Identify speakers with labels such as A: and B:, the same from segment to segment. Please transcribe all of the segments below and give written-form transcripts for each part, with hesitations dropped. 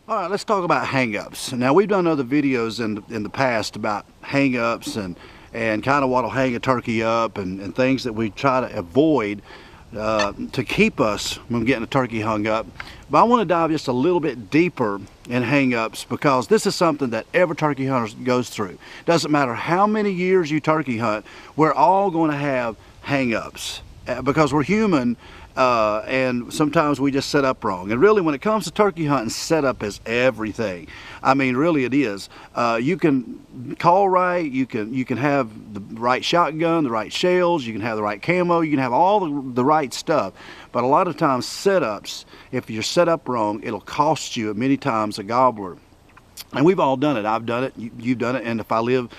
A: All right, let's talk about hang-ups. Now, we've done other videos in the past about hang-ups and kind of what'll hang a turkey up and things that we try to avoid to keep us from getting a turkey hung up. But I want to dive just a little bit deeper in hang-ups because this is something that every turkey hunter goes through. Doesn't matter how many years you turkey hunt, we're all going to have hang-ups because we're human. And sometimes we just set up wrong. And really, when it comes to turkey hunting, setup is everything. I mean, really it is. You can call right, you can have the right shotgun, the right shells, you can have the right camo, you can have all the right stuff. But a lot of times setups, if you're set up wrong, it'll cost you many times a gobbler. And we've all done it. I've done it. You've done it. And if I live,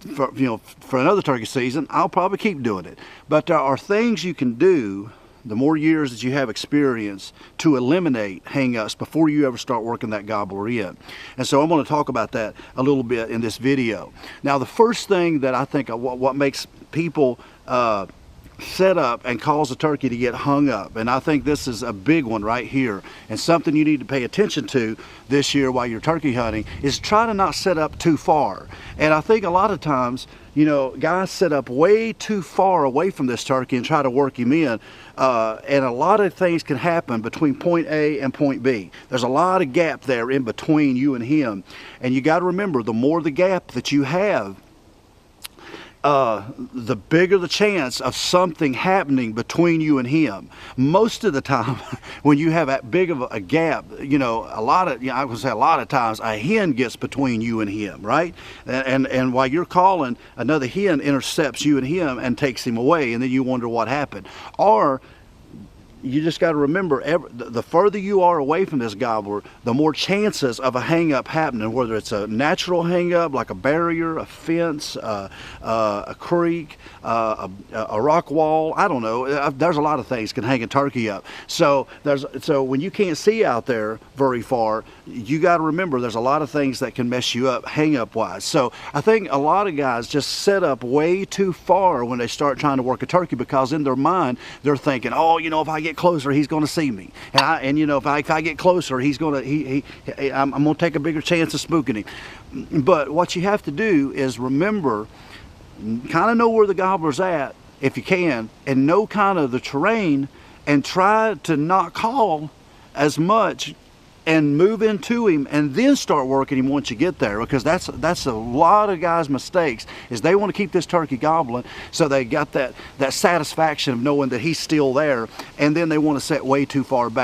A: for another turkey season, I'll probably keep doing it. But there are things you can do the more years that you have experience to eliminate hang-ups before you ever start working that gobbler in. And so I'm going to talk about that a little bit in this video. Now, the first thing that I think what makes people set up and cause a turkey to get hung up, and I think this is a big one right here and something you need to pay attention to this year while you're turkey hunting, is try to not set up too far. And I think a lot of times, you know, guys set up way too far away from this turkey and try to work him in, and a lot of things can happen between point A and point B. There's a lot of gap there in between you and him, and you got to remember, the more the gap that you have, the bigger the chance of something happening between you and him. Most of the time, when you have that big of a gap, you know, I would say a lot of times a hen gets between you and him, right? And while you're calling, another hen intercepts you and him and takes him away, and then you wonder what happened. Or you just got to remember, the further you are away from this gobbler, the more chances of a hang-up happening, whether it's a natural hang-up like a barrier, a fence, a creek, a rock wall. I don't know. There's a lot of things can hang a turkey up. So when you can't see out there very far, you got to remember there's a lot of things that can mess you up hang-up wise. So I think a lot of guys just set up way too far when they start trying to work a turkey, because in their mind they're thinking, oh, you know, if I get closer, he's going to see me, and you know, if I get closer, I'm going to take a bigger chance of spooking him. But what you have to do is remember, kind of know where the gobbler's at if you can, and know kind of the terrain, and try to not call as much and move into him, and then start working him once you get there, because that's a lot of guys' mistakes, is they want to keep this turkey gobbling, so they got that satisfaction of knowing that he's still there, and then they want to set way too far back.